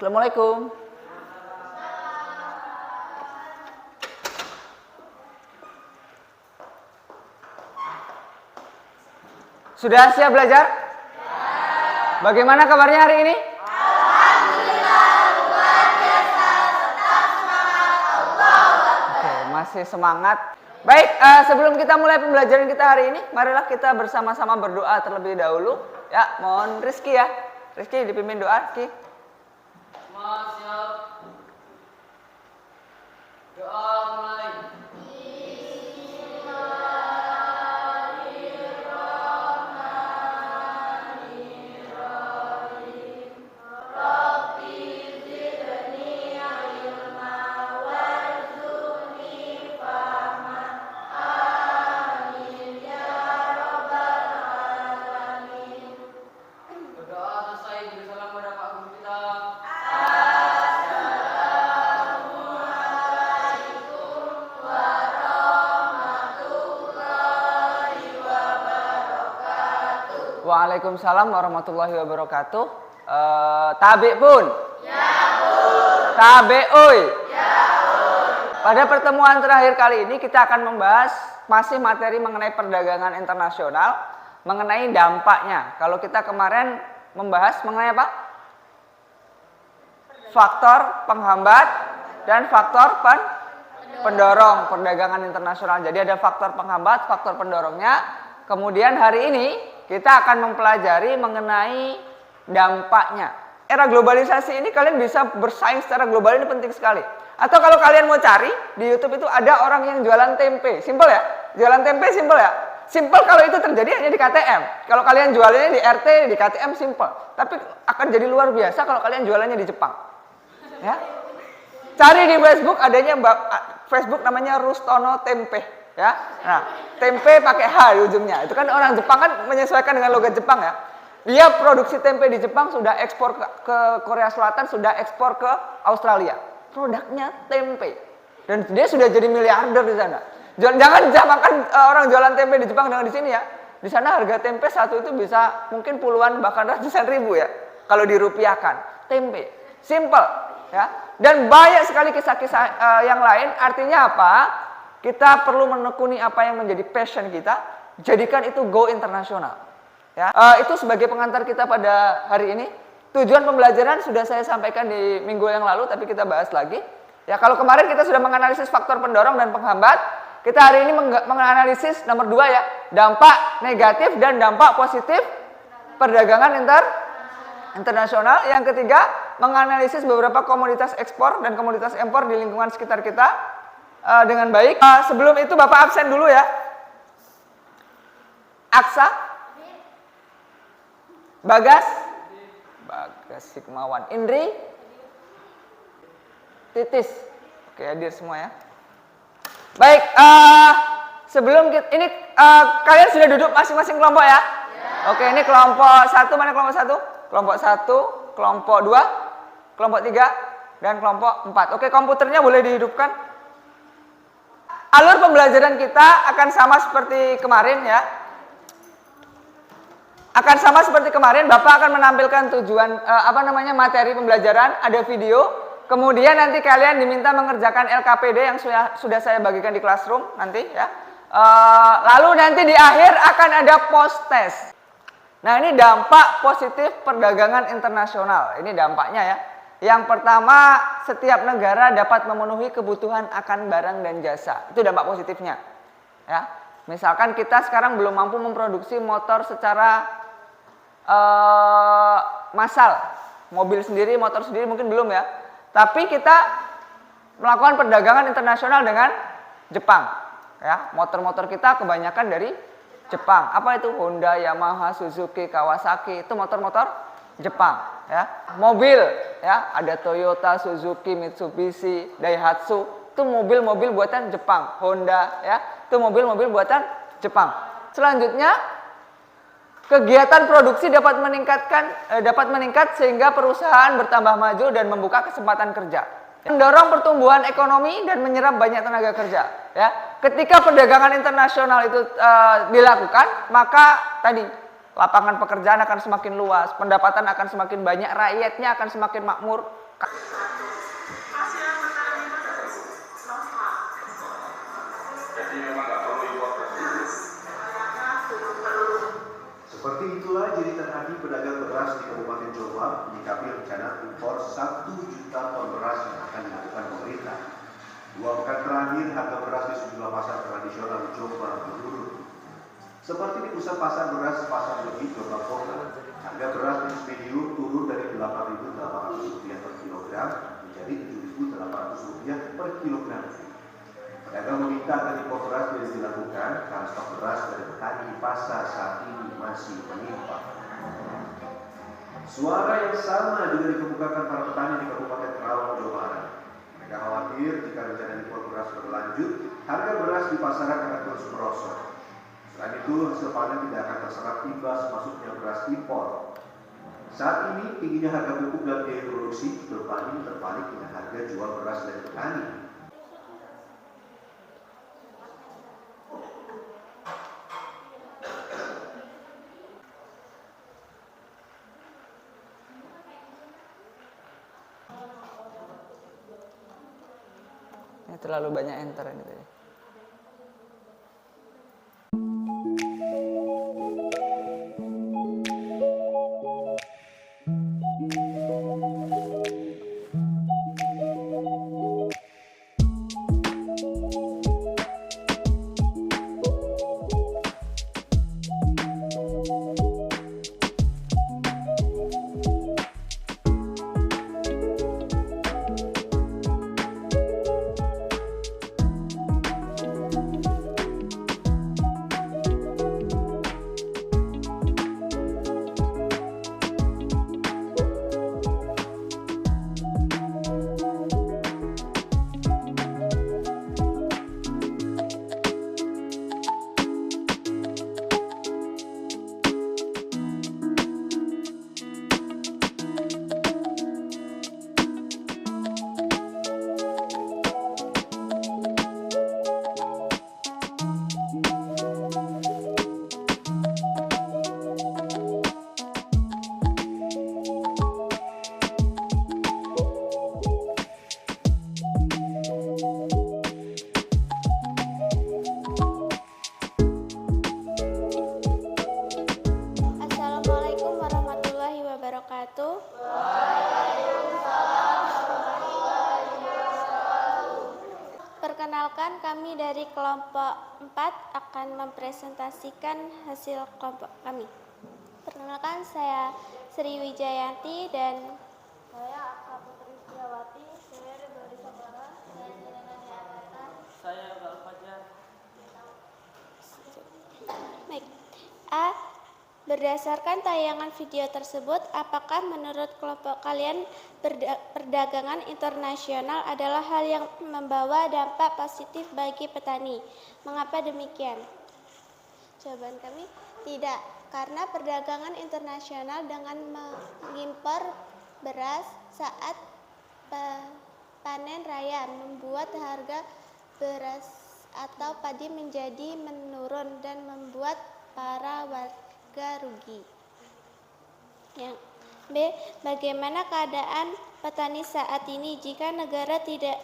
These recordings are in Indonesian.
Assalamualaikum. Sudah siap belajar? Ya. Bagaimana kabarnya hari ini? Alhamdulillah, luar biasa, tetap semangat, Allah. Oke, masih semangat. Baik, sebelum kita mulai pembelajaran kita hari ini, marilah kita bersama-sama berdoa terlebih dahulu. Ya, mohon Rizky ya. Rizky dipimpin doa, Rizky. Siap. Doa mulai. Berdoa selesai, beri salam kepada Pak Guru kita. Waalaikumsalam warahmatullahi wabarakatuh. Tabe pun. Ya, Bun. Tabe oi. Ya, Bun. Pada pertemuan terakhir kali ini kita akan membahas masih materi mengenai perdagangan internasional, mengenai dampaknya. Kalau kita kemarin membahas mengenai apa? Faktor penghambat dan faktor pendorong perdagangan internasional. Jadi ada faktor penghambat, faktor pendorongnya. Kemudian hari ini kita akan mempelajari mengenai dampaknya. Era globalisasi ini kalian bisa bersaing secara global, ini penting sekali. Atau kalau kalian mau cari di YouTube itu ada orang yang jualan tempe. Simpel ya? Jualan tempe simpel ya? Simpel kalau itu terjadi hanya di KTM. Kalau kalian jualannya di RT, di KTM simpel. Tapi akan jadi luar biasa kalau kalian jualannya di Jepang. Ya. Cari di Facebook, adanya Facebook namanya Rustono Tempe, ya. Nah, tempe pakai H di ujungnya. Itu kan orang Jepang kan menyesuaikan dengan logat Jepang ya. Dia produksi tempe di Jepang, sudah ekspor ke Korea Selatan, sudah ekspor ke Australia. Produknya tempe. Dan dia sudah jadi miliarder di sana. Jangan samakan orang jualan tempe di Jepang dengan di sini ya. Di sana harga tempe satu itu bisa mungkin puluhan bahkan ratusan ribu ya. Kalau dirupiahkan. Tempe. Simple. Ya. Dan banyak sekali kisah-kisah yang lain. Artinya apa? Kita perlu menekuni apa yang menjadi passion kita. Jadikan itu go internasional. Ya. Itu sebagai pengantar kita pada hari ini. Tujuan pembelajaran sudah saya sampaikan di minggu yang lalu, tapi kita bahas lagi. Ya, kalau kemarin kita sudah menganalisis faktor pendorong dan penghambat, kita hari ini menganalisis nomor 2 ya, dampak negatif dan dampak positif perdagangan internasional. Yang ketiga, menganalisis beberapa komoditas ekspor dan komoditas impor di lingkungan sekitar kita dengan baik. Sebelum itu Bapak absen dulu ya. Aksa, Bagas, Hikmawan, Indri, Titis. Oke, hadir semua ya. Baik, sebelum kita, ini kalian sudah duduk masing-masing kelompok ya? Oke, ini kelompok 1, mana kelompok 1? Kelompok 1, kelompok 2, kelompok 3, dan kelompok 4. Oke, komputernya boleh dihidupkan. Alur pembelajaran kita akan sama seperti kemarin ya. Akan sama seperti kemarin, Bapak akan menampilkan tujuan materi pembelajaran, ada video. Kemudian nanti kalian diminta mengerjakan LKPD yang sudah saya bagikan di classroom nanti ya. Lalu nanti di akhir akan ada post test. Nah, ini dampak positif perdagangan internasional. Ini dampaknya ya. Yang pertama, setiap negara dapat memenuhi kebutuhan akan barang dan jasa. Itu dampak positifnya. Ya. Misalkan kita sekarang belum mampu memproduksi motor secara massal. Mobil sendiri, motor sendiri mungkin belum ya. Tapi kita melakukan perdagangan internasional dengan Jepang. Ya, motor-motor kita kebanyakan dari Jepang. Apa itu? Honda, Yamaha, Suzuki, Kawasaki. Itu motor-motor Jepang. Ya, mobil. Ya, ada Toyota, Suzuki, Mitsubishi, Daihatsu. Itu mobil-mobil buatan Jepang. Honda. Ya, itu mobil-mobil buatan Jepang. Selanjutnya, kegiatan produksi dapat meningkat sehingga perusahaan bertambah maju dan membuka kesempatan kerja. Mendorong pertumbuhan ekonomi dan menyerap banyak tenaga kerja. Ya, ketika perdagangan internasional itu dilakukan, maka tadi lapangan pekerjaan akan semakin luas, pendapatan akan semakin banyak, rakyatnya akan semakin makmur, Jadi memang nggak perlu impor beras. Seperti itulah jeritan hati pedagang beras di Kabupaten Jombang menyikapi rencana impor 1 juta ton beras yang akan dilakukan pemerintah. 2 pekan terakhir harga beras di sejumlah pasar tradisional di Jombang menurun. Seperti di pusat pasar beras Pasar Legi Jombang Kota, harga beras jenis medium turun dari Rp8.800 per kilogram menjadi Rp7.800 per kilogram. Pedagang meminta agar impor beras tidak dilakukan karena stok beras dari petani di pasar saat ini masih melimpah. Suara yang sama juga dikemukakan para petani di Kabupaten Karawang, Jawa Barat. Mereka khawatir jika rencana impor beras berlanjut, harga beras di pasaran akan terus merosot. Selain itu, hasil panen tidak akan terserap imbas masuknya beras impor. Saat ini, tingginya harga pupuk dan biaya produksi berbanding terbalik dengan harga jual beras dari petani. Ini terlalu banyak enter ini tadi. Assalamualaikum warahmatullahi wabarakatuh. Perkenalkan, kami dari kelompok 4 akan mempresentasikan hasil kelompok kami. Perkenalkan, saya Sri Wijayanti dan saya Aka Putri Setiawati. Saya Ridho Sabara. Saya Jelena Niarata. Saya Gal Fajar. Baik. A. Berdasarkan tayangan video tersebut, apakah menurut kelompok kalian perdagangan internasional adalah hal yang membawa dampak positif bagi petani? Mengapa demikian? Jawaban kami, tidak. Karena perdagangan internasional dengan mengimpor beras saat panen raya membuat harga beras atau padi menjadi menurun dan membuat para warga rugi. Yang B. Bagaimana keadaan petani saat ini jika negara tidak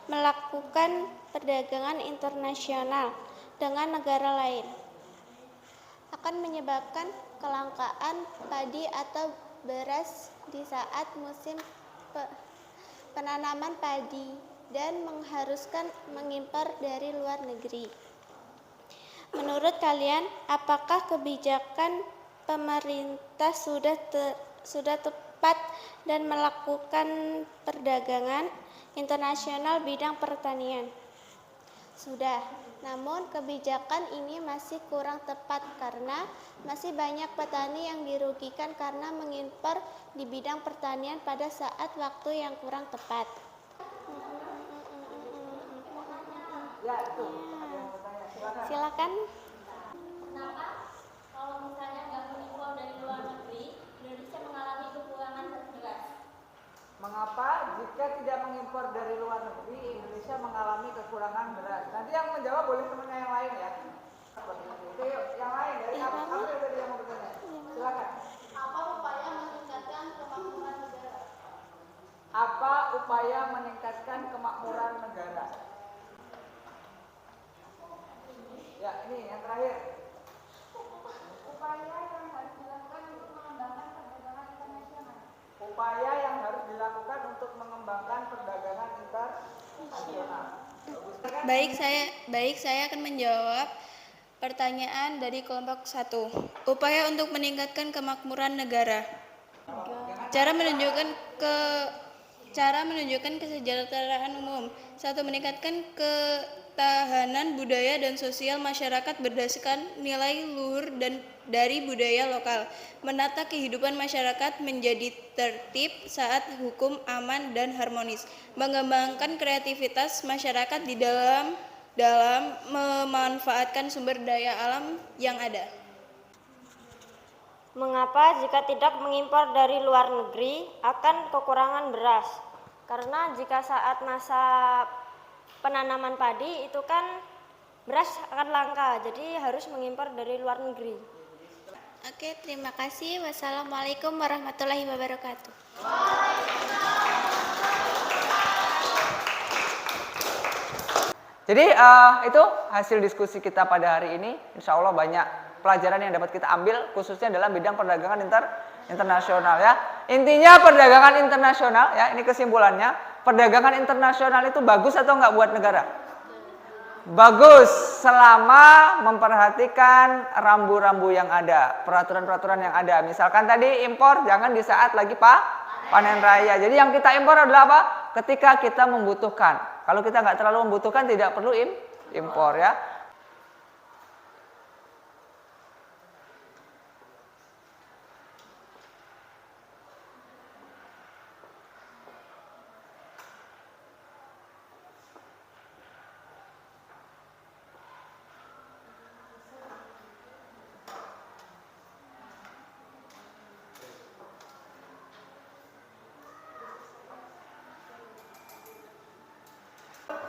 melakukan perdagangan internasional dengan negara lain? Akan menyebabkan kelangkaan padi atau beras di saat musim penanaman padi dan mengharuskan mengimpor dari luar negeri. Menurut kalian, apakah kebijakan pemerintah sudah tepat dan melakukan perdagangan internasional bidang pertanian? Sudah, namun kebijakan ini masih kurang tepat karena masih banyak petani yang dirugikan karena mengimpor di bidang pertanian pada saat waktu yang kurang tepat. Silakan. Kenapa? Kalau misalnya nggak mengimpor dari luar negeri, Indonesia mengalami kekurangan beras. Mengapa jika tidak mengimpor dari luar negeri, Indonesia mengalami kekurangan beras? Nanti yang menjawab boleh temannya yang lain ya. Oke, yang lain dari apa yang mau bertanya? Silakan. Apa upaya meningkatkan kemakmuran negara? upaya meningkatkan kemakmuran negara? Ya, ini yang terakhir. Upaya yang harus dilakukan untuk mengembangkan perdagangan internasional. Upaya yang harus dilakukan untuk mengembangkan perdagangan internasional. Baik, saya akan menjawab pertanyaan dari kelompok 1. Upaya untuk meningkatkan kemakmuran negara. Cara menunjukkan kesejahteraan umum. 1. Meningkatkan ketahanan budaya dan sosial masyarakat berdasarkan nilai luhur dan dari budaya lokal. Menata kehidupan masyarakat menjadi tertib saat hukum aman dan harmonis. Mengembangkan kreativitas masyarakat di dalam memanfaatkan sumber daya alam yang ada. Mengapa jika tidak mengimpor dari luar negeri akan kekurangan beras? Karena jika saat masa penanaman padi itu kan beras akan langka, jadi harus mengimpor dari luar negeri. Oke, terima kasih. Wassalamualaikum warahmatullahi wabarakatuh. Jadi itu hasil diskusi kita pada hari ini. Insya Allah banyak pelajaran yang dapat kita ambil, khususnya dalam bidang perdagangan internasional ya. Intinya perdagangan internasional ya, ini kesimpulannya. Perdagangan internasional itu bagus atau enggak buat negara? Bagus selama memperhatikan rambu-rambu yang ada, peraturan-peraturan yang ada. Misalkan tadi impor jangan di saat lagi panen raya. Jadi yang kita impor adalah apa? Ketika kita membutuhkan. Kalau kita nggak terlalu membutuhkan tidak perlu impor ya.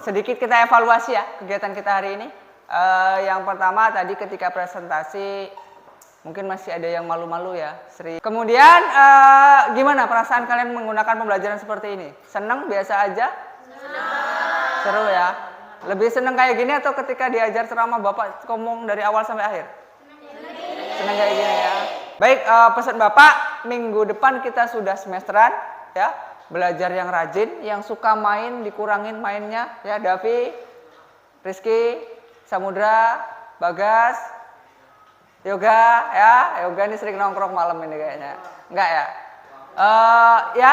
Sedikit kita evaluasi ya kegiatan kita hari ini. Yang pertama tadi ketika presentasi mungkin masih ada yang malu-malu ya. Kemudian gimana perasaan kalian menggunakan pembelajaran seperti ini? Seneng biasa aja? Senang. Seru ya? Lebih seneng kayak gini atau ketika diajar ceramah Bapak ngomong dari awal sampai akhir? Seneng kayak gini ya. Baik, pesan Bapak minggu depan kita sudah semesteran ya. Belajar yang rajin, yang suka main dikurangin mainnya ya. Davi, Rizky, Samudra, Bagas, Yoga ya. Yoga ini sering nongkrong malam ini kayaknya. Enggak ya? Ya,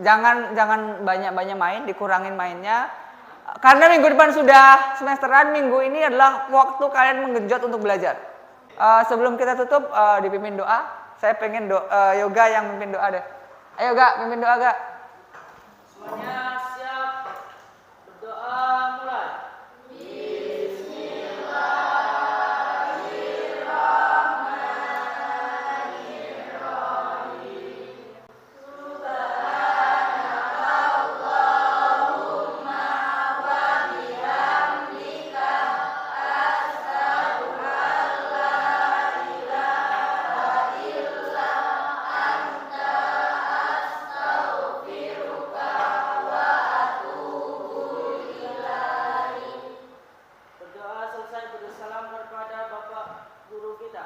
jangan banyak-banyak main, dikurangin mainnya. Karena minggu depan sudah semesteran, minggu ini adalah waktu kalian menggenjot untuk belajar. Sebelum kita tutup, dipimpin doa. Saya pengen Yoga yang mimpin doa deh. Ayo Ga, mimpin doa Ga. Semuanya siap. Berdoa mulai. Berdoa selesai bersalam kepada Bapak Guru kita.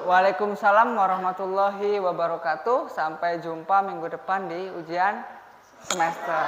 Waalaikumsalam warahmatullahi wabarakatuh. Sampai jumpa minggu depan di ujian semester.